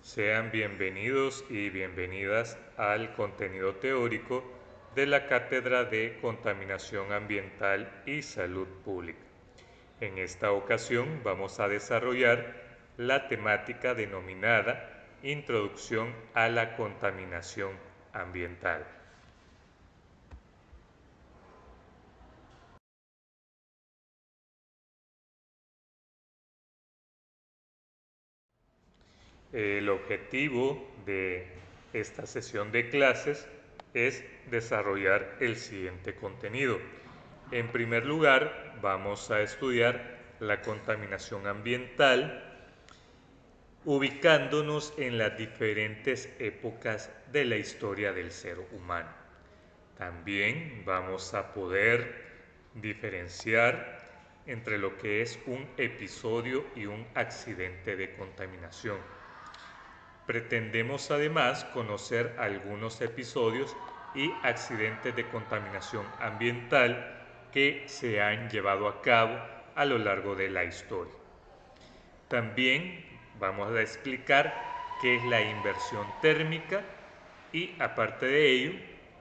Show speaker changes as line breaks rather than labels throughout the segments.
Sean bienvenidos y bienvenidas al contenido teórico de la Cátedra de Contaminación Ambiental y Salud Pública. En esta ocasión vamos a desarrollar la temática denominada Introducción a la Contaminación Ambiental. El objetivo de esta sesión de clases es desarrollar el siguiente contenido. En primer lugar, vamos a estudiar la contaminación ambiental, ubicándonos en las diferentes épocas de la historia del ser humano. También vamos a poder diferenciar entre lo que es un episodio y un accidente de contaminación. Pretendemos además conocer algunos episodios y accidentes de contaminación ambiental que se han llevado a cabo a lo largo de la historia. También vamos a explicar qué es la inversión térmica y, aparte de ello,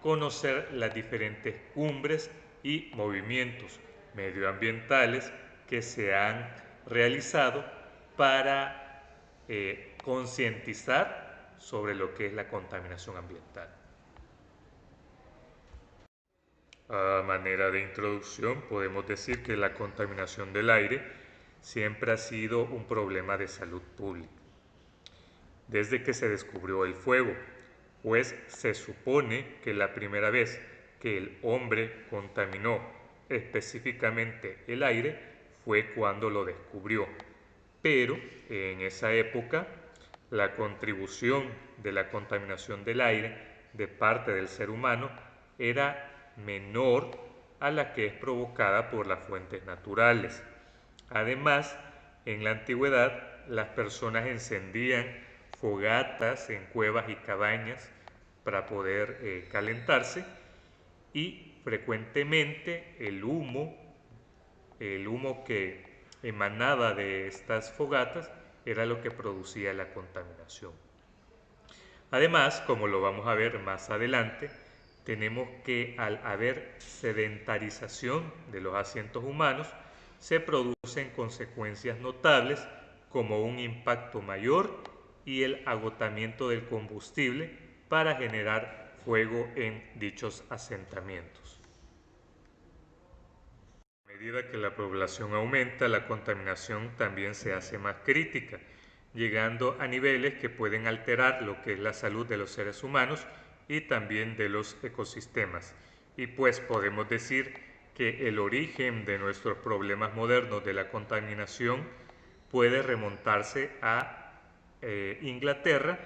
conocer las diferentes cumbres y movimientos medioambientales que se han realizado para concientizar sobre lo que es la contaminación ambiental. A manera de introducción, podemos decir que la contaminación del aire siempre ha sido un problema de salud pública. Desde que se descubrió el fuego, pues se supone que la primera vez que el hombre contaminó específicamente el aire fue cuando lo descubrió. Pero en esa época la contribución de la contaminación del aire de parte del ser humano era menor a la que es provocada por las fuentes naturales. Además, en la antigüedad las personas encendían fogatas en cuevas y cabañas para poder calentarse, y frecuentemente el humo que emanaba de estas fogatas era lo que producía la contaminación. Además, como lo vamos a ver más adelante, tenemos que al haber sedentarización de los asientos humanos, se producen consecuencias notables como un impacto mayor y el agotamiento del combustible para generar fuego en dichos asentamientos. A medida que la población aumenta, la contaminación también se hace más crítica, llegando a niveles que pueden alterar lo que es la salud de los seres humanos y también de los ecosistemas. Y pues podemos decir que el origen de nuestros problemas modernos de la contaminación puede remontarse a Inglaterra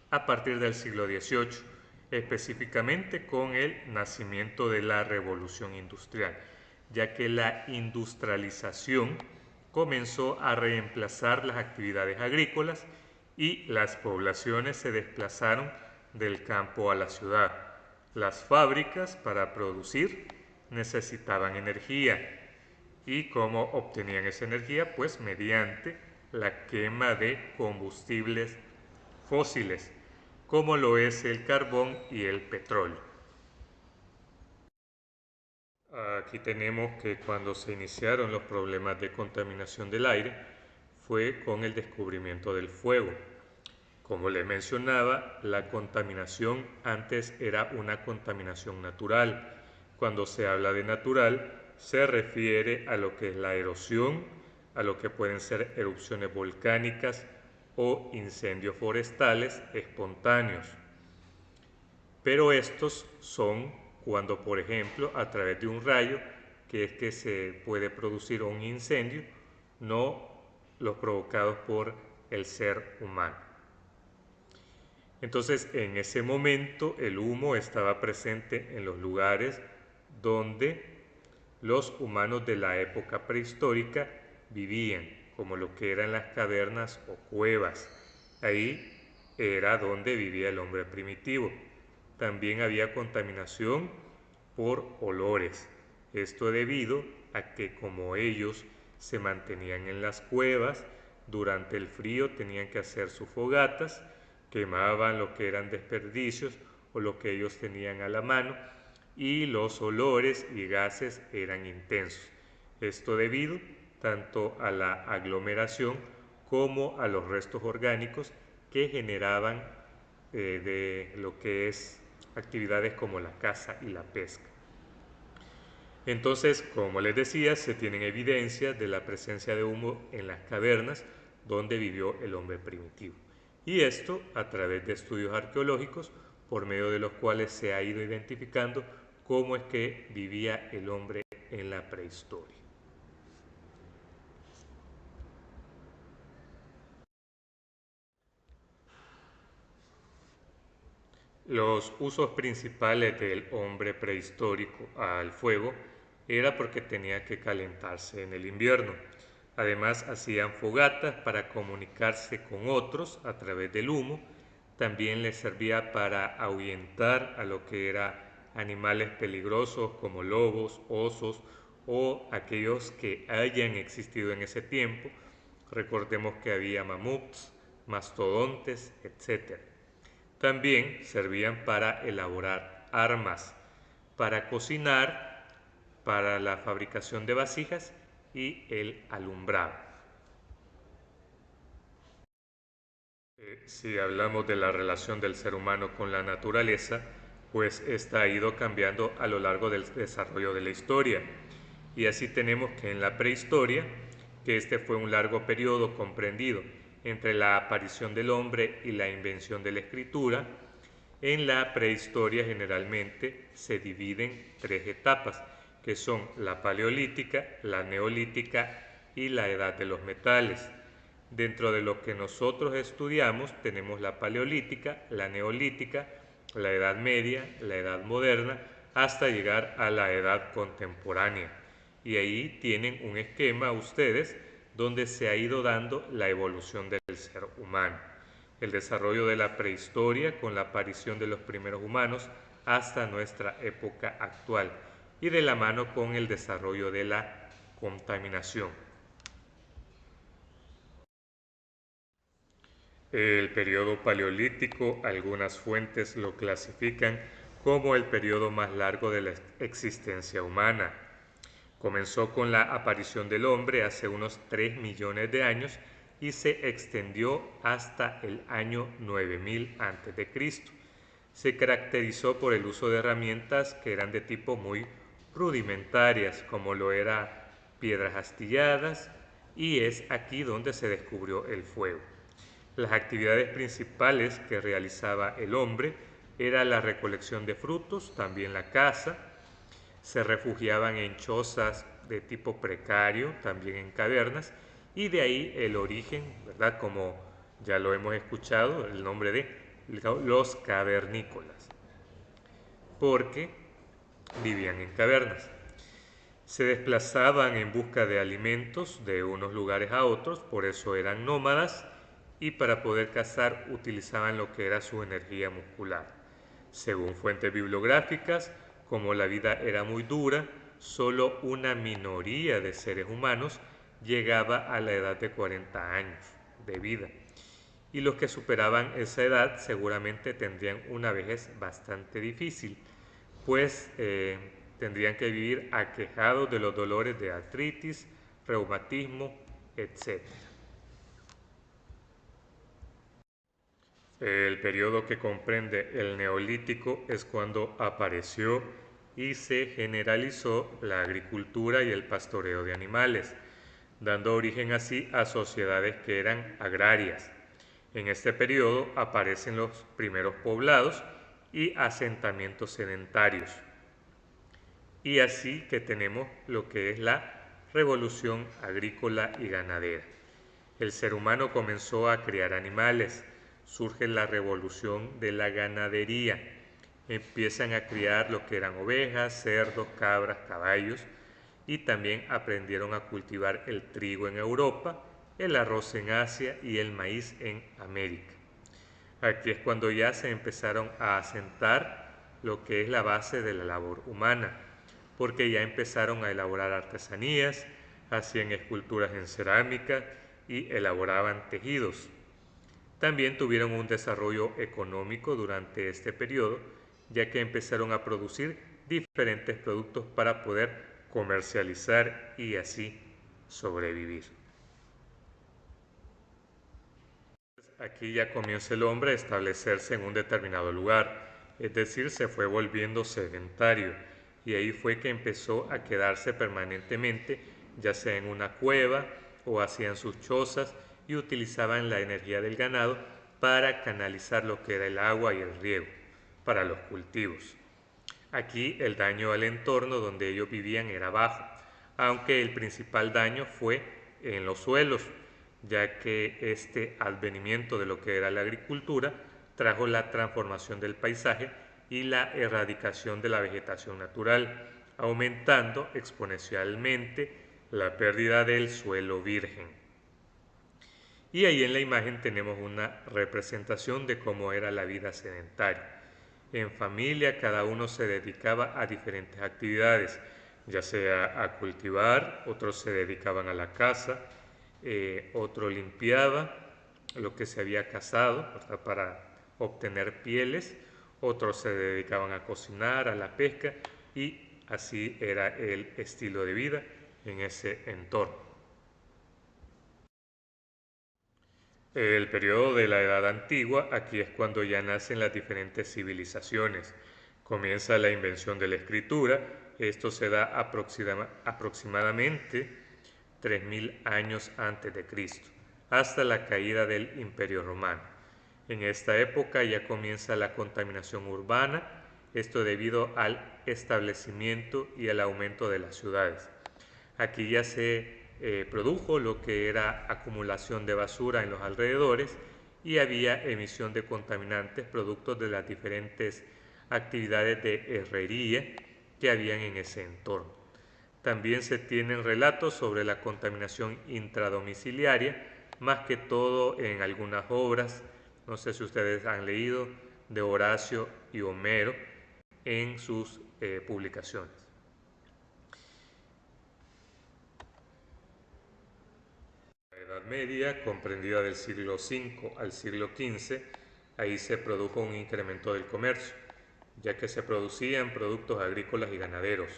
a partir del siglo XVIII, específicamente con el nacimiento de la Revolución Industrial, ya que la industrialización comenzó a reemplazar las actividades agrícolas y las poblaciones se desplazaron del campo a la ciudad. Las fábricas para producir necesitaban energía. ¿Y cómo obtenían esa energía? Pues mediante la quema de combustibles fósiles, como lo es el carbón y el petróleo. Aquí tenemos que cuando se iniciaron los problemas de contaminación del aire fue con el descubrimiento del fuego. Como les mencionaba, la contaminación antes era una contaminación natural. Cuando se habla de natural, se refiere a lo que es la erosión, a lo que pueden ser erupciones volcánicas o incendios forestales espontáneos. Pero estos son cuando, por ejemplo, a través de un rayo, que es que se puede producir un incendio, no los provocados por el ser humano. Entonces, en ese momento, el humo estaba presente en los lugares donde los humanos de la época prehistórica vivían, como lo que eran las cavernas o cuevas. Ahí era donde vivía el hombre primitivo. También había contaminación por olores. Esto debido a que como ellos se mantenían en las cuevas, durante el frío tenían que hacer sus fogatas, quemaban lo que eran desperdicios o lo que ellos tenían a la mano, y los olores y gases eran intensos. Esto debido tanto a la aglomeración como a los restos orgánicos que generaban de lo que es actividades como la caza y la pesca. Entonces, como les decía, se tienen evidencias de la presencia de humo en las cavernas donde vivió el hombre primitivo. Y esto a través de estudios arqueológicos, por medio de los cuales se ha ido identificando cómo es que vivía el hombre en la prehistoria. Los usos principales del hombre prehistórico al fuego era porque tenía que calentarse en el invierno. Además, hacían fogatas para comunicarse con otros a través del humo. También les servía para ahuyentar a lo que eran animales peligrosos como lobos, osos o aquellos que hayan existido en ese tiempo. Recordemos que había mamuts, mastodontes, etc. También servían para elaborar armas, para cocinar, para la fabricación de vasijas y el alumbrado. Si hablamos de la relación del ser humano con la naturaleza, pues esta ha ido cambiando a lo largo del desarrollo de la historia. Y así tenemos que en la prehistoria, que este fue un largo periodo comprendido entre la aparición del hombre y la invención de la escritura, en la prehistoria generalmente se dividen tres etapas, que son la paleolítica, la neolítica y la edad de los metales. Dentro de lo que nosotros estudiamos tenemos la paleolítica, la neolítica, la edad media, la edad moderna, hasta llegar a la edad contemporánea. Y ahí tienen un esquema ustedes donde se ha ido dando la evolución del ser humano. El desarrollo de la prehistoria con la aparición de los primeros humanos hasta nuestra época actual y de la mano con el desarrollo de la contaminación. El periodo paleolítico, algunas fuentes lo clasifican como el periodo más largo de la existencia humana. Comenzó con la aparición del hombre hace unos 3 millones de años y se extendió hasta el año 9000 a.C. Se caracterizó por el uso de herramientas que eran de tipo muy rudimentarias, como lo era piedras astilladas, y es aquí donde se descubrió el fuego. Las actividades principales que realizaba el hombre era la recolección de frutos, también la caza. Se refugiaban en chozas de tipo precario, también en cavernas, y de ahí el origen, ¿verdad? Como ya lo hemos escuchado, el nombre de los cavernícolas, porque vivían en cavernas. Se desplazaban en busca de alimentos de unos lugares a otros, por eso eran nómadas, y para poder cazar utilizaban lo que era su energía muscular. Según fuentes bibliográficas, como la vida era muy dura, solo una minoría de seres humanos llegaba a la edad de 40 años de vida. Y los que superaban esa edad seguramente tendrían una vejez bastante difícil, pues tendrían que vivir aquejados de los dolores de artritis, reumatismo, etc. El periodo que comprende el Neolítico es cuando apareció y se generalizó la agricultura y el pastoreo de animales, dando origen así a sociedades que eran agrarias. En este periodo aparecen los primeros poblados y asentamientos sedentarios. Y así que tenemos lo que es la revolución agrícola y ganadera. El ser humano comenzó a criar animales, surge la revolución de la ganadería, empiezan a criar lo que eran ovejas, cerdos, cabras, caballos, y también aprendieron a cultivar el trigo en Europa, el arroz en Asia y el maíz en América. Aquí es cuando ya se empezaron a asentar lo que es la base de la labor humana, porque ya empezaron a elaborar artesanías, hacían esculturas en cerámica y elaboraban tejidos. También tuvieron un desarrollo económico durante este periodo, ya que empezaron a producir diferentes productos para poder comercializar y así sobrevivir. Aquí ya comienza el hombre a establecerse en un determinado lugar, es decir, se fue volviendo sedentario, y ahí fue que empezó a quedarse permanentemente, ya sea en una cueva o hacían sus chozas y utilizaban la energía del ganado para canalizar lo que era el agua y el riego para los cultivos. Aquí el daño al entorno donde ellos vivían era bajo, aunque el principal daño fue en los suelos, ya que este advenimiento de lo que era la agricultura trajo la transformación del paisaje y la erradicación de la vegetación natural, aumentando exponencialmente la pérdida del suelo virgen. Y ahí en la imagen tenemos una representación de cómo era la vida sedentaria. En familia cada uno se dedicaba a diferentes actividades, ya sea a cultivar, otros se dedicaban a la caza, otro limpiaba lo que se había cazado, ¿verdad?, para obtener pieles, otros se dedicaban a cocinar, a la pesca, y así era el estilo de vida en ese entorno. El periodo de la Edad Antigua, aquí es cuando ya nacen las diferentes civilizaciones. Comienza la invención de la escritura, esto se da aproximadamente 3000 años antes de Cristo, hasta la caída del Imperio Romano. En esta época ya comienza la contaminación urbana, esto debido al establecimiento y al aumento de las ciudades. Aquí ya se produjo lo que era acumulación de basura en los alrededores y había emisión de contaminantes productos de las diferentes actividades de herrería que habían en ese entorno. También se tienen relatos sobre la contaminación intradomiciliaria, más que todo en algunas obras, no sé si ustedes han leído, de Horacio y Homero en sus publicaciones. La Edad Media, comprendida del siglo V al siglo XV, ahí se produjo un incremento del comercio, ya que se producían productos agrícolas y ganaderos.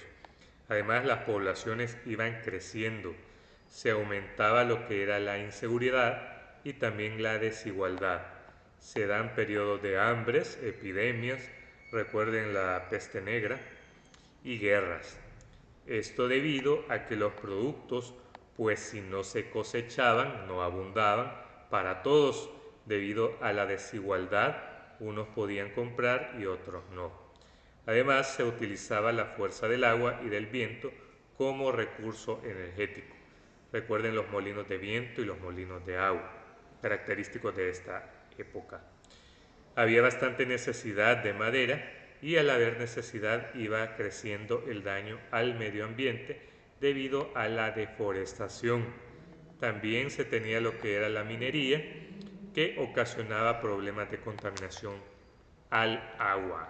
Además, las poblaciones iban creciendo, se aumentaba lo que era la inseguridad y también la desigualdad. Se dan periodos de hambres, epidemias, recuerden la peste negra, y guerras. Esto debido a que los productos, pues si no se cosechaban, no abundaban para todos, debido a la desigualdad, unos podían comprar y otros no. Además, se utilizaba la fuerza del agua y del viento como recurso energético. Recuerden los molinos de viento y los molinos de agua, característicos de esta época. Había bastante necesidad de madera y al haber necesidad iba creciendo el daño al medio ambiente debido a la deforestación. También se tenía lo que era la minería, que ocasionaba problemas de contaminación al agua.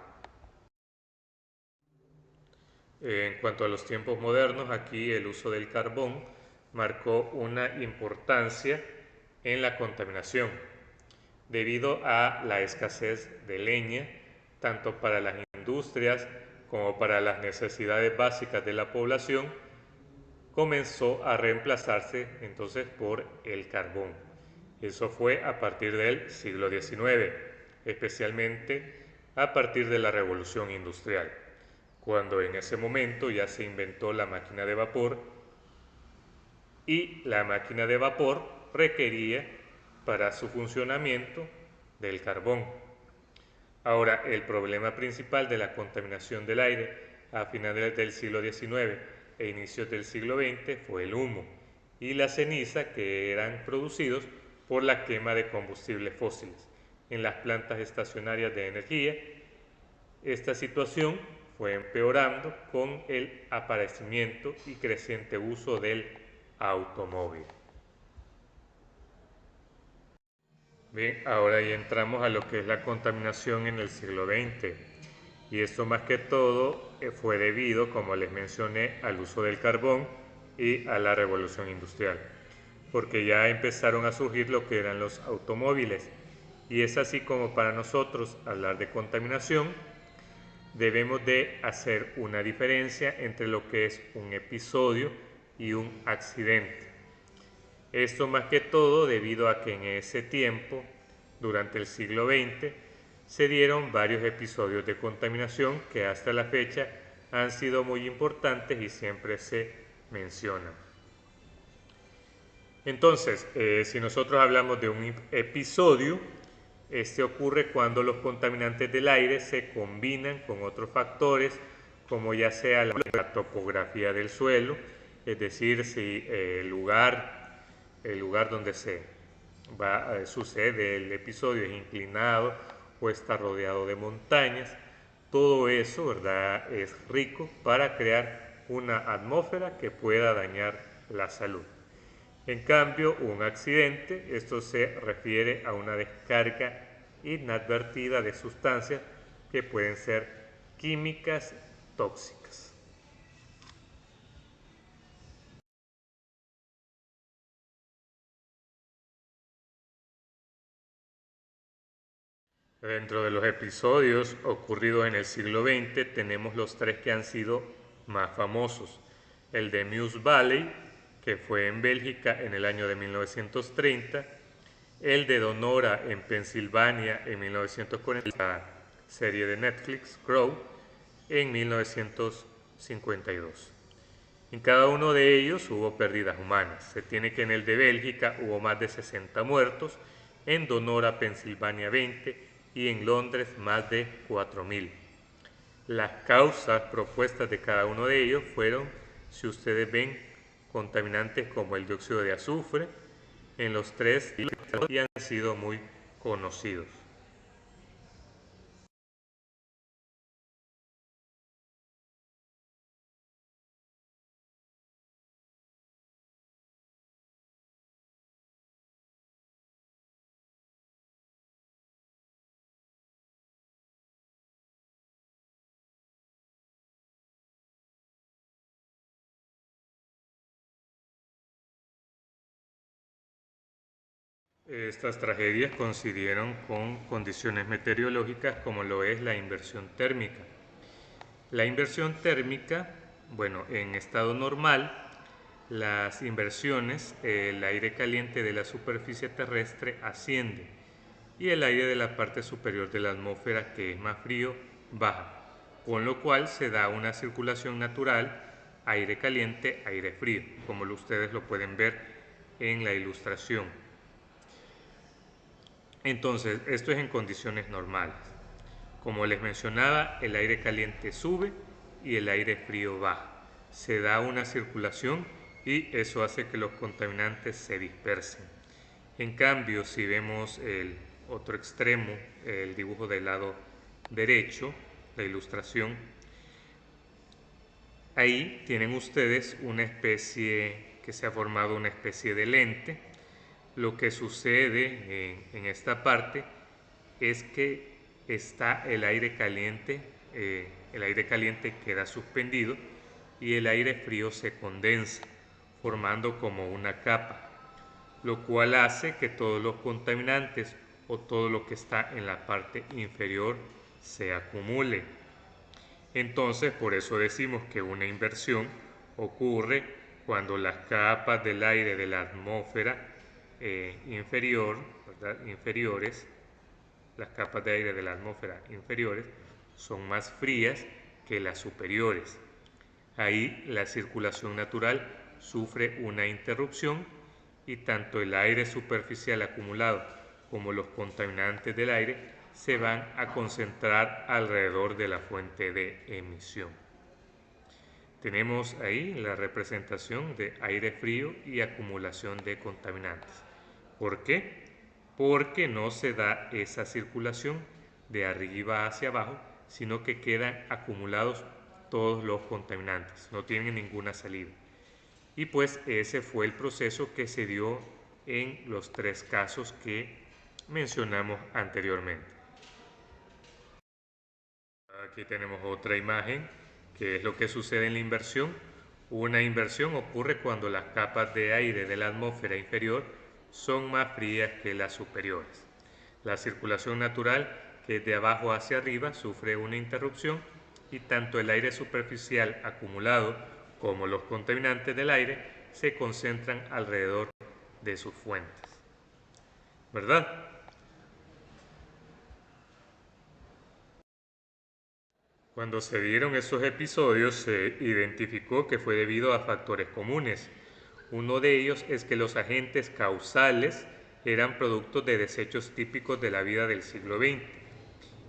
En cuanto a los tiempos modernos, aquí el uso del carbón marcó una importancia en la contaminación, debido a la escasez de leña, tanto para las industrias como para las necesidades básicas de la población, comenzó a reemplazarse entonces por el carbón. Eso fue a partir del siglo XIX, especialmente a partir de la Revolución Industrial, cuando en ese momento ya se inventó la máquina de vapor, y la máquina de vapor requería para su funcionamiento del carbón. Ahora, el problema principal de la contaminación del aire a finales del siglo XIX e inicios del siglo XX fue el humo y la ceniza que eran producidos por la quema de combustibles fósiles en las plantas estacionarias de energía. Esta situación fue empeorando con el aparecimiento y creciente uso del automóvil. Bien, ahora ya entramos a lo que es la contaminación en el siglo XX, y esto más que todo fue debido, como les mencioné, al uso del carbón y a la revolución industrial, porque ya empezaron a surgir lo que eran los automóviles, Y es así como para nosotros hablar de contaminación debemos de hacer una diferencia entre lo que es un episodio y un accidente. Esto más que todo debido a que en ese tiempo, durante el siglo XX, se dieron varios episodios de contaminación que hasta la fecha han sido muy importantes y siempre se mencionan. Entonces, si nosotros hablamos de un episodio, este ocurre cuando los contaminantes del aire se combinan con otros factores, como ya sea la topografía del suelo, es decir, si el lugar donde sucede el episodio es inclinado o está rodeado de montañas, todo eso, ¿verdad?, es rico para crear una atmósfera que pueda dañar la salud. En cambio, un accidente, esto se refiere a una descarga inadvertida de sustancias que pueden ser químicas tóxicas. Dentro de los episodios ocurridos en el siglo XX tenemos los tres que han sido más famosos. El de Meuse Valley, que fue en Bélgica en el año de 1930, el de Donora en Pensilvania en 1940, la serie de Netflix Crow en 1952. En cada uno de ellos hubo pérdidas humanas. Se tiene que en el de Bélgica hubo más de 60 muertos, en Donora, Pensilvania 20 y en Londres más de 4.000. Las causas propuestas de cada uno de ellos fueron, si ustedes ven, contaminantes como el dióxido de azufre, en los tres y han sido muy conocidos. Estas tragedias coincidieron con condiciones meteorológicas como lo es la inversión térmica. La inversión térmica, bueno, en estado normal, las inversiones, el aire caliente de la superficie terrestre asciende y el aire de la parte superior de la atmósfera, que es más frío, baja, con lo cual se da una circulación natural, aire caliente, aire frío, como ustedes lo pueden ver en la ilustración. Entonces, esto es en condiciones normales. Como les mencionaba, el aire caliente sube y el aire frío baja. Se da una circulación y eso hace que los contaminantes se dispersen. En cambio, si vemos el otro extremo, el dibujo del lado derecho, la ilustración, ahí tienen ustedes una especie que se ha formado, una especie de lente. Lo que sucede en esta parte es que está el aire caliente queda suspendido y el aire frío se condensa, formando como una capa, lo cual hace que todos los contaminantes o todo lo que está en la parte inferior se acumule. Entonces, por eso decimos que una inversión ocurre cuando las capas del aire de la atmósfera inferior, ¿verdad?, inferiores, las capas de aire de la atmósfera inferiores son más frías que las superiores. Ahí la circulación natural sufre una interrupción y tanto el aire superficial acumulado como los contaminantes del aire se van a concentrar alrededor de la fuente de emisión. Tenemos ahí la representación de aire frío y acumulación de contaminantes. ¿Por qué? Porque no se da esa circulación de arriba hacia abajo, sino que quedan acumulados todos los contaminantes, no tienen ninguna salida. Y pues ese fue el proceso que se dio en los tres casos que mencionamos anteriormente. Aquí tenemos otra imagen, que es lo que sucede en la inversión. Una inversión ocurre cuando las capas de aire de la atmósfera inferior son más frías que las superiores. La circulación natural, que es de abajo hacia arriba, sufre una interrupción y tanto el aire superficial acumulado como los contaminantes del aire se concentran alrededor de sus fuentes. ¿Verdad? Cuando se dieron esos episodios se identificó que fue debido a factores comunes. Uno de ellos es que los agentes causales eran productos de desechos típicos de la vida del siglo XX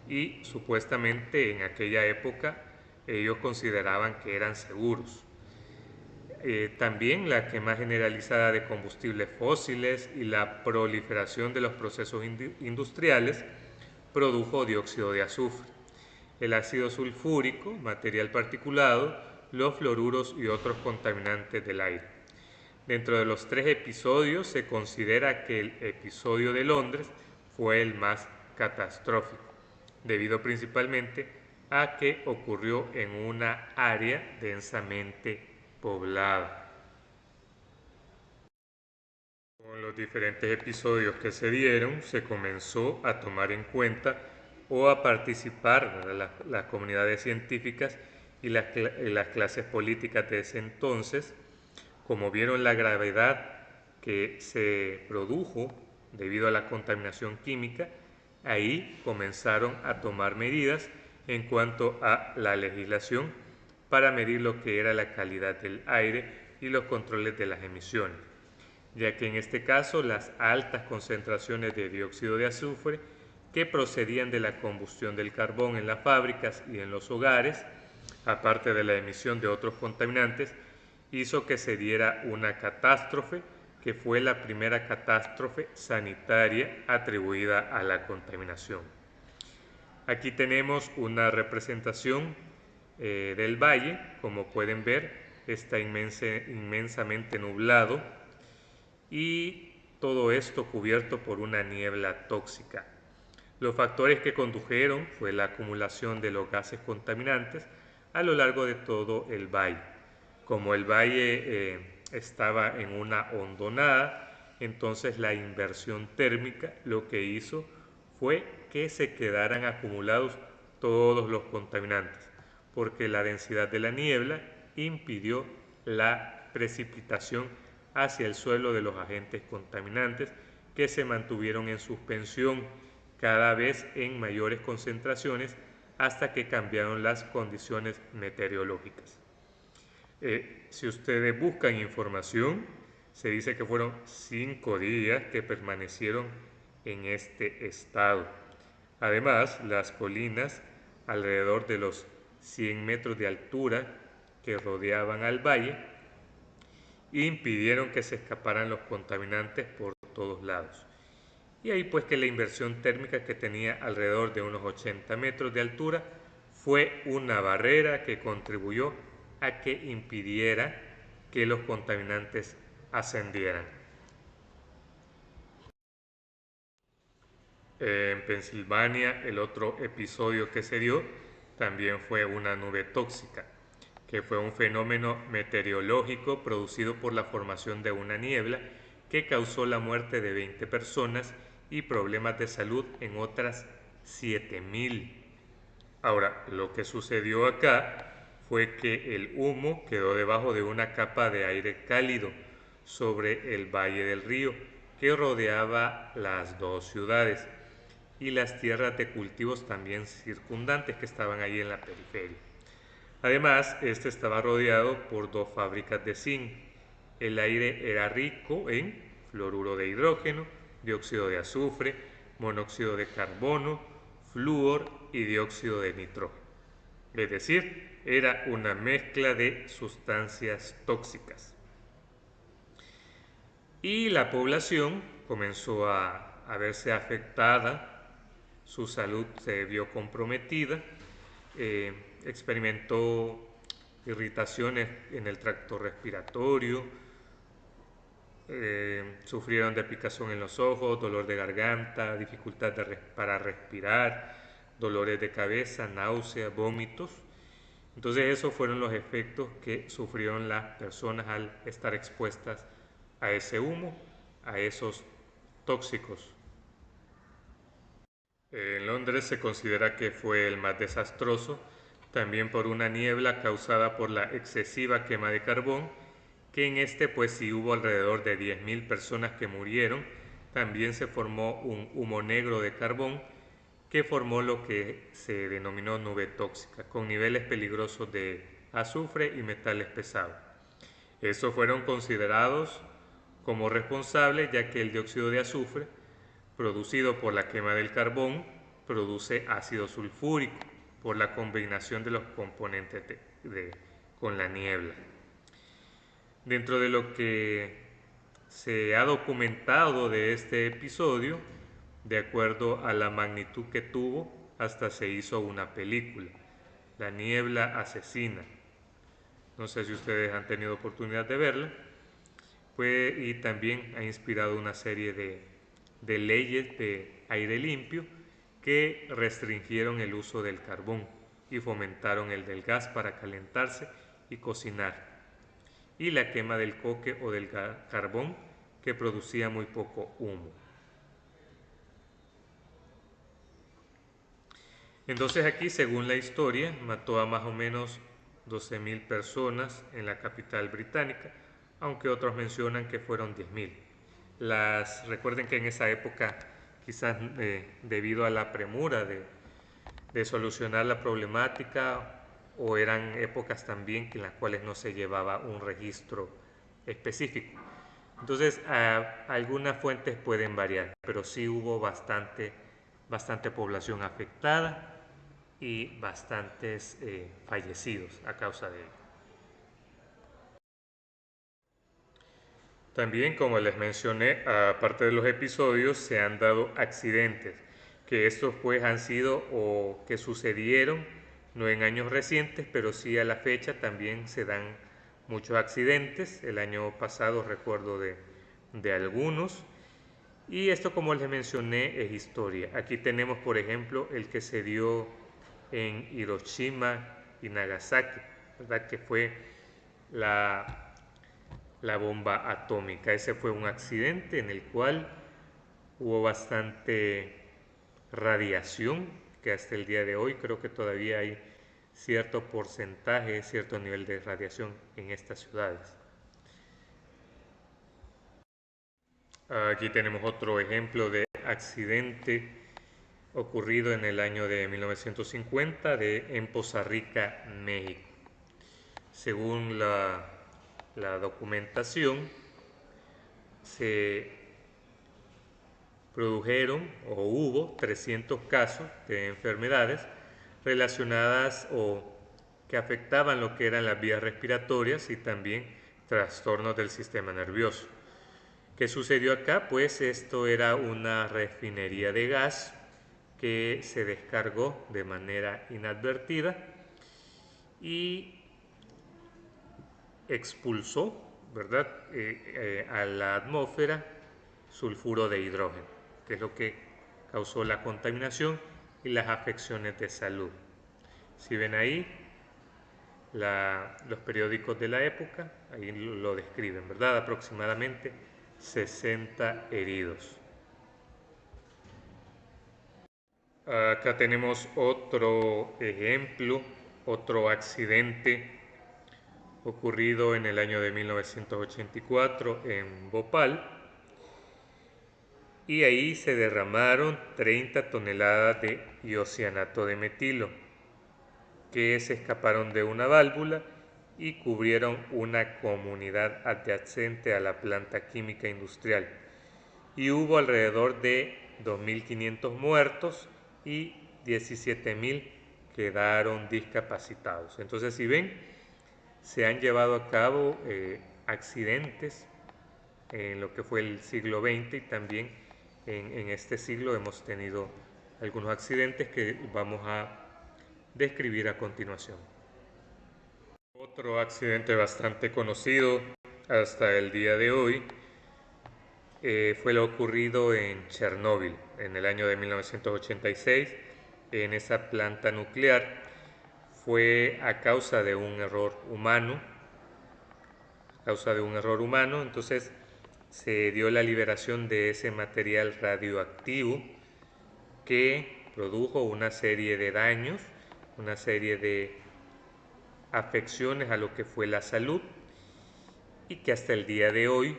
y supuestamente en aquella época ellos consideraban que eran seguros. También la quema generalizada de combustibles fósiles y la proliferación de los procesos industriales produjo dióxido de azufre. El ácido sulfúrico, material particulado, los fluoruros y otros contaminantes del aire. Dentro de los 3 episodios se considera que el episodio de Londres fue el más catastrófico, debido principalmente a que ocurrió en una área densamente poblada. Con los diferentes episodios que se dieron, se comenzó a tomar en cuenta o a participar las comunidades científicas y las clases políticas de ese entonces, como vieron la gravedad que se produjo debido a la contaminación química, ahí comenzaron a tomar medidas en cuanto a la legislación para medir lo que era la calidad del aire y los controles de las emisiones, ya que en este caso las altas concentraciones de dióxido de azufre que procedían de la combustión del carbón en las fábricas y en los hogares, aparte de la emisión de otros contaminantes, hizo que se diera una catástrofe que fue la primera catástrofe sanitaria atribuida a la contaminación. Aquí tenemos una representación del valle. Como pueden ver, está inmensamente nublado y todo esto cubierto por una niebla tóxica. Los factores que condujeron fue la acumulación de los gases contaminantes a lo largo de todo el valle. Como el valle estaba en una hondonada, entonces la inversión térmica lo que hizo fue que se quedaran acumulados todos los contaminantes, porque la densidad de la niebla impidió la precipitación hacia el suelo de los agentes contaminantes que se mantuvieron en suspensión cada vez en mayores concentraciones hasta que cambiaron las condiciones meteorológicas. Si ustedes buscan información, se dice que fueron 5 días que permanecieron en este estado. Además, las colinas alrededor de los 100 metros de altura que rodeaban al valle impidieron que se escaparan los contaminantes por todos lados. Y ahí pues que la inversión térmica, que tenía alrededor de unos 80 metros de altura, fue una barrera que contribuyó a que impidiera que los contaminantes ascendieran. En Pensilvania, el otro episodio que se dio también fue una nube tóxica, que fue un fenómeno meteorológico producido por la formación de una niebla que causó la muerte de 20 personas y problemas de salud en otras 7,000. Ahora, lo que sucedió acá fue que el humo quedó debajo de una capa de aire cálido sobre el valle del río que rodeaba las dos ciudades y las tierras de cultivos también circundantes que estaban ahí en la periferia. Además, este estaba rodeado por 2 fábricas de zinc. El aire era rico en fluoruro de hidrógeno, dióxido de azufre, monóxido de carbono, flúor y dióxido de nitrógeno. Es decir, era una mezcla de sustancias tóxicas. Y la población comenzó a verse afectada, su salud se vio comprometida, experimentó irritaciones en el tracto respiratorio, sufrieron de picazón en los ojos, dolor de garganta, dificultad para respirar, dolores de cabeza, náuseas, vómitos. Entonces esos fueron los efectos que sufrieron las personas al estar expuestas a ese humo, a esos tóxicos. En Londres se considera que fue el más desastroso, también por una niebla causada por la excesiva quema de carbón, que en este pues sí hubo alrededor de 10.000 personas que murieron. También se formó un humo negro de carbón que formó lo que se denominó nube tóxica, con niveles peligrosos de azufre y metales pesados. Estos fueron considerados como responsables ya que el dióxido de azufre, producido por la quema del carbón, produce ácido sulfúrico por la combinación de los componentes con la niebla. Dentro de lo que se ha documentado de este episodio, de acuerdo a la magnitud que tuvo, hasta se hizo una película, La niebla asesina. No sé si ustedes han tenido oportunidad de verla. Y también ha inspirado una serie de leyes de aire limpio que restringieron el uso del carbón y fomentaron el del gas para calentarse y cocinar, y la quema del coque o del carbón, que producía muy poco humo. Entonces aquí, según la historia, mató a más o menos 12.000 personas en la capital británica, aunque otros mencionan que fueron 10.000. Recuerden que en esa época, quizás debido a la premura de solucionar la problemática, o eran épocas también en las cuales no se llevaba un registro específico. Entonces, algunas fuentes pueden variar, pero sí hubo bastante población afectada y bastantes fallecidos a causa de ello. También, como les mencioné, aparte de los episodios, se han dado accidentes, que estos pues han sido o que sucedieron no en años recientes, pero sí a la fecha también se dan muchos accidentes. El año pasado recuerdo de algunos. Y esto, como les mencioné, es historia. Aquí tenemos, por ejemplo, el que se dio en Hiroshima y Nagasaki, ¿verdad? Que fue la, la bomba atómica. Ese fue un accidente en el cual hubo bastante radiación, que hasta el día de hoy creo que todavía hay cierto porcentaje, cierto nivel de radiación en estas ciudades. Aquí tenemos otro ejemplo de accidente ocurrido en el año de 1950 en Poza Rica, México. Según la documentación, se produjeron o hubo 300 casos de enfermedades relacionadas o que afectaban lo que eran las vías respiratorias y también trastornos del sistema nervioso. ¿Qué sucedió acá? Pues esto era una refinería de gas que se descargó de manera inadvertida y expulsó, ¿verdad?, a la atmósfera sulfuro de hidrógeno, que es lo que causó la contaminación y las afecciones de salud. Si ven ahí los periódicos de la época, ahí lo describen, ¿verdad? Aproximadamente 60 heridos. Acá tenemos otro ejemplo, otro accidente ocurrido en el año de 1984 en Bhopal, y ahí se derramaron 30 toneladas de isocianato de metilo que se escaparon de una válvula y cubrieron una comunidad adyacente a la planta química industrial. Y hubo alrededor de 2.500 muertos y 17.000 quedaron discapacitados. Entonces, si ven, se han llevado a cabo accidentes en lo que fue el siglo XX, y también en este siglo hemos tenido algunos accidentes que vamos a describir a continuación. Otro accidente bastante conocido hasta el día de hoy fue lo ocurrido en Chernóbil en el año de 1986. En esa planta nuclear fue a causa de un error humano. Entonces se dio la liberación de ese material radioactivo que produjo una serie de daños, una serie de afecciones a lo que fue la salud, y que hasta el día de hoy,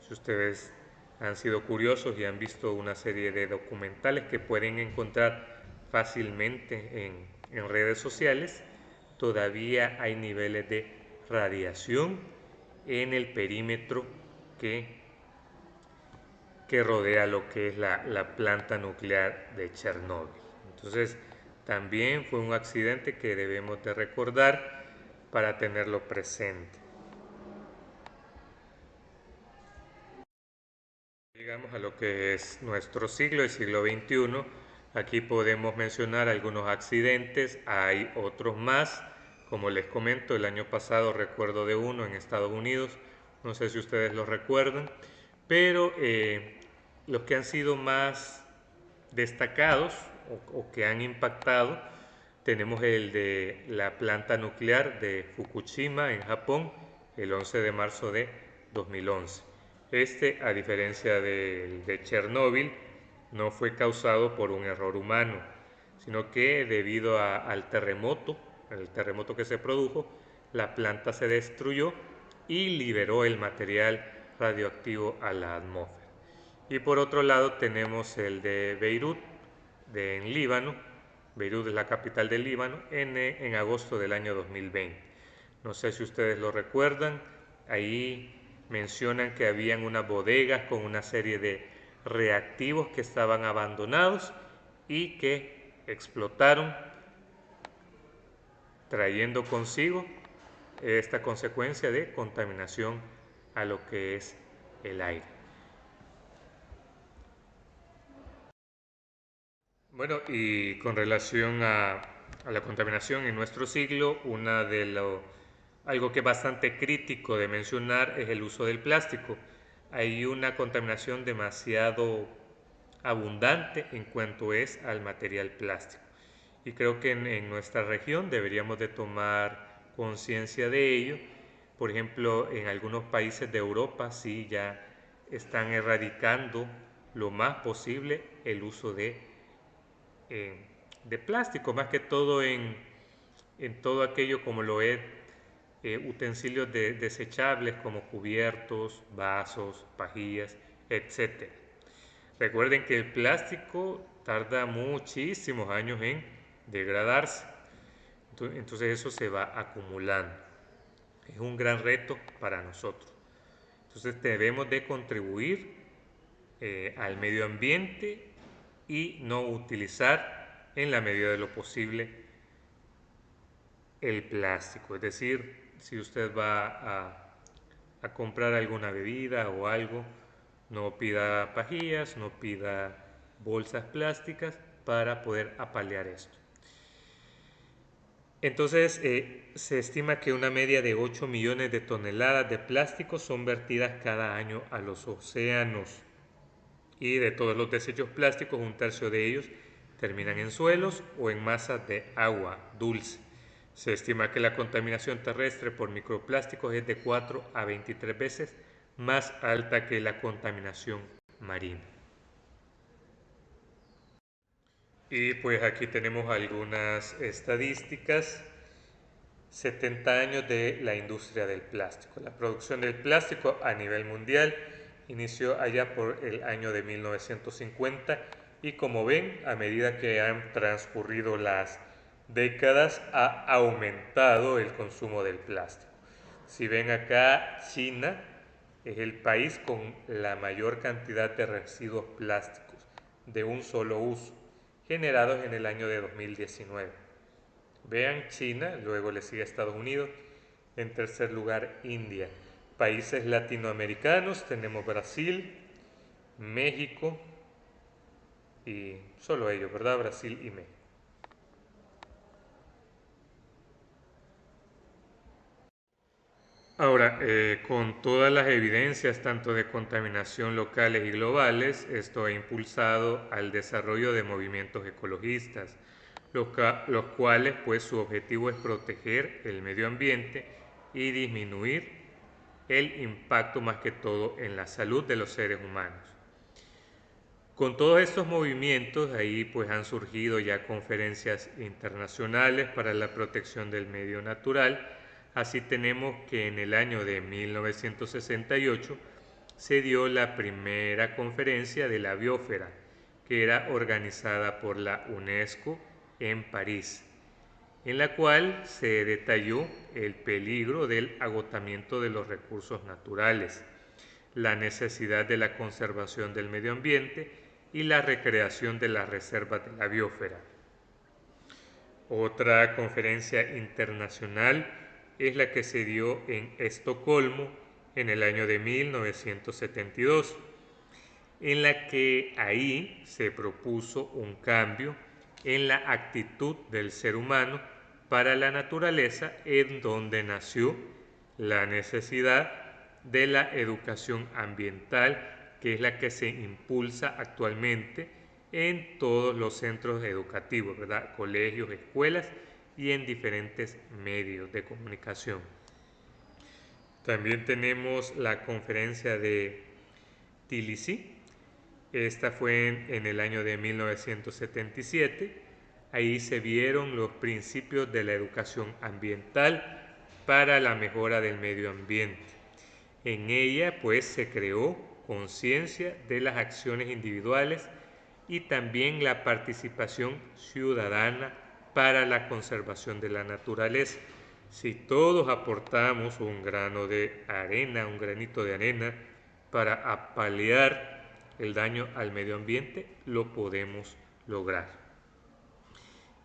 si ustedes han sido curiosos y han visto una serie de documentales que pueden encontrar fácilmente en redes sociales, todavía hay niveles de radiación en el perímetro que rodea lo que es la planta nuclear de Chernóbil. Entonces, también fue un accidente que debemos de recordar para tenerlo presente. Llegamos a lo que es nuestro siglo, el siglo XXI. Aquí podemos mencionar algunos accidentes, hay otros más. Como les comento, el año pasado recuerdo de uno en Estados Unidos, no sé si ustedes lo recuerdan, pero los que han sido más destacados o que han impactado, tenemos el de la planta nuclear de Fukushima en Japón, el 11 de marzo de 2011. Este, a diferencia de Chernóbil, no fue causado por un error humano, sino que debido al terremoto, el terremoto que se produjo, la planta se destruyó y liberó el material radioactivo a la atmósfera. Y por otro lado tenemos el de Beirut, en Líbano. Beirut es la capital del Líbano, en agosto del año 2020. No sé si ustedes lo recuerdan, ahí mencionan que habían unas bodegas con una serie de reactivos que estaban abandonados y que explotaron, trayendo consigo esta consecuencia de contaminación a lo que es el aire. Bueno, y con relación a la contaminación en nuestro siglo, algo que es bastante crítico de mencionar es el uso del plástico. Hay una contaminación demasiado abundante en cuanto es al material plástico. Y creo que en nuestra región deberíamos de tomar conciencia de ello. Por ejemplo, en algunos países de Europa sí ya están erradicando lo más posible el uso de plástico, más que todo en todo aquello como lo es utensilios desechables como cubiertos, vasos, pajillas, etc. Recuerden que el plástico tarda muchísimos años en degradarse, entonces eso se va acumulando. Es un gran reto para nosotros. Entonces debemos de contribuir al medio ambiente y no utilizar en la medida de lo posible el plástico. Es decir, si usted va a comprar alguna bebida o algo, no pida pajillas, no pida bolsas plásticas para poder apalear esto. Entonces, se estima que una media de 8 millones de toneladas de plástico son vertidas cada año a los océanos. Y de todos los desechos plásticos, un tercio de ellos terminan en suelos o en masas de agua dulce. Se estima que la contaminación terrestre por microplásticos es de 4 a 23 veces más alta que la contaminación marina. Y pues aquí tenemos algunas estadísticas. 70 años de la industria del plástico. La producción del plástico a nivel mundial inició allá por el año de 1950 y como ven, a medida que han transcurrido las décadas, ha aumentado el consumo del plástico. Si ven acá, China es el país con la mayor cantidad de residuos plásticos de un solo uso, generados en el año de 2019. Vean China, luego le sigue Estados Unidos, en tercer lugar India. Países latinoamericanos tenemos Brasil, México y solo ellos, ¿verdad? Brasil y México. Ahora, con todas las evidencias tanto de contaminación locales y globales, esto ha impulsado al desarrollo de movimientos ecologistas, los cuales pues su objetivo es proteger el medio ambiente y disminuir el impacto más que todo en la salud de los seres humanos. Con todos estos movimientos, ahí pues han surgido ya conferencias internacionales para la protección del medio natural. Así tenemos que en el año de 1968 se dio la primera conferencia de la biosfera, que era organizada por la UNESCO en París, en la cual se detalló el peligro del agotamiento de los recursos naturales, la necesidad de la conservación del medio ambiente y la recreación de las reservas de la biosfera. Otra conferencia internacional es la que se dio en Estocolmo en el año de 1972, en la que ahí se propuso un cambio en la actitud del ser humano para la naturaleza, en donde nació la necesidad de la educación ambiental, que es la que se impulsa actualmente en todos los centros educativos, ¿verdad? Colegios, escuelas y en diferentes medios de comunicación. También tenemos la conferencia de Tbilisi. Esta fue en el año de 1977. Ahí se vieron los principios de la educación ambiental para la mejora del medio ambiente. En ella pues se creó conciencia de las acciones individuales y también la participación ciudadana para la conservación de la naturaleza. Si todos aportamos un grano de arena, un granito de arena para apalear el daño al medio ambiente, lo podemos lograr.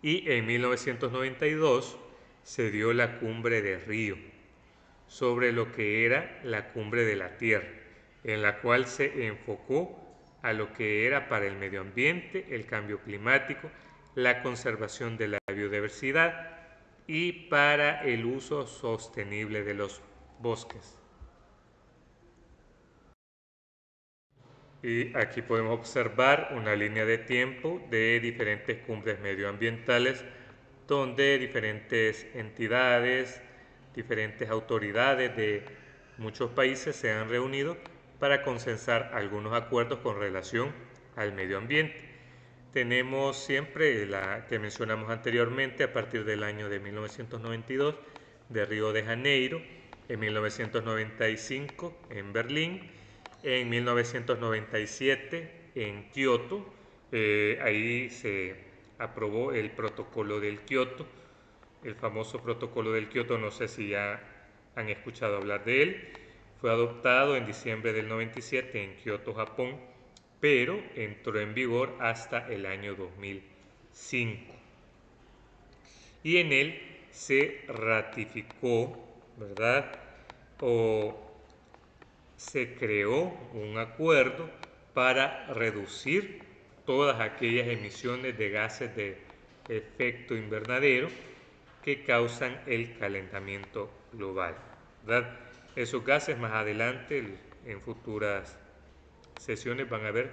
Y en 1992 se dio la cumbre de Río, sobre lo que era la cumbre de la Tierra, en la cual se enfocó a lo que era para el medio ambiente, el cambio climático, la conservación de la biodiversidad y para el uso sostenible de los bosques. Y aquí podemos observar una línea de tiempo de diferentes cumbres medioambientales, donde diferentes entidades, diferentes autoridades de muchos países se han reunido para consensar algunos acuerdos con relación al medio ambiente. Tenemos siempre la que mencionamos anteriormente a partir del año de 1992 de Río de Janeiro, en 1995 en Berlín, en 1997 en Kioto. Ahí se aprobó el protocolo del Kioto, el famoso protocolo del Kioto, no sé si ya han escuchado hablar de él. Fue adoptado en diciembre del 97 en Kioto, Japón, pero entró en vigor hasta el año 2005. Y en él se ratificó, ¿verdad? O se creó un acuerdo para reducir todas aquellas emisiones de gases de efecto invernadero que causan el calentamiento global, ¿verdad? Esos gases más adelante, en futuras sesiones, van a ver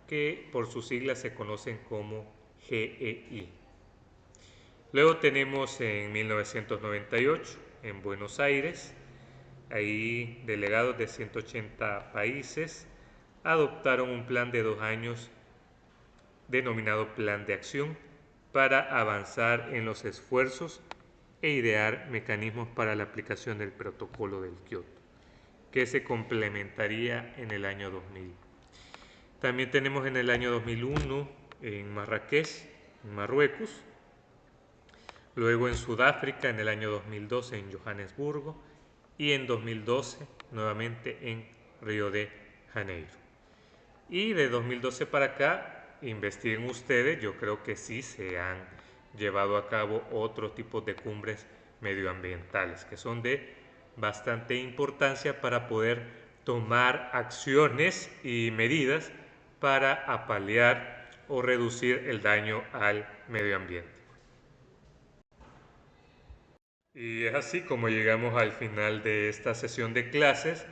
que por sus siglas se conocen como GEI. Luego tenemos en 1998 en Buenos Aires, ahí delegados de 180 países adoptaron un plan de 2 años denominado Plan de Acción para avanzar en los esfuerzos e idear mecanismos para la aplicación del protocolo del Kioto, que se complementaría en el año 2000. También tenemos en el año 2001 en Marrakech, en Marruecos, luego en Sudáfrica en el año 2012 en Johannesburgo y en 2012 nuevamente en Río de Janeiro. Y de 2012 para acá, investiguen ustedes, yo creo que sí se han llevado a cabo otros tipos de cumbres medioambientales que son de bastante importancia para poder tomar acciones y medidas para apalear o reducir el daño al medio ambiente. Y es así como llegamos al final de esta sesión de clases,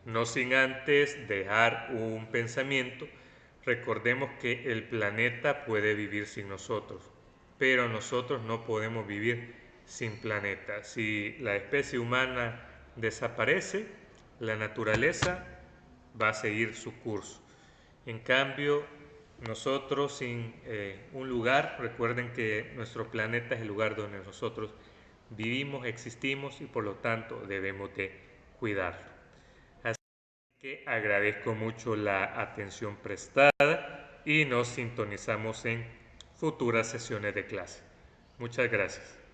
no sin antes dejar un pensamiento. Recordemos que el planeta puede vivir sin nosotros, pero nosotros no podemos vivir sin planeta. Si la especie humana desaparece, la naturaleza va a seguir su curso. En cambio, nosotros sin un lugar. Recuerden que nuestro planeta es el lugar donde nosotros vivimos, existimos y por lo tanto debemos de cuidarlo. Así que agradezco mucho la atención prestada y nos sintonizamos en futuras sesiones de clase. Muchas gracias.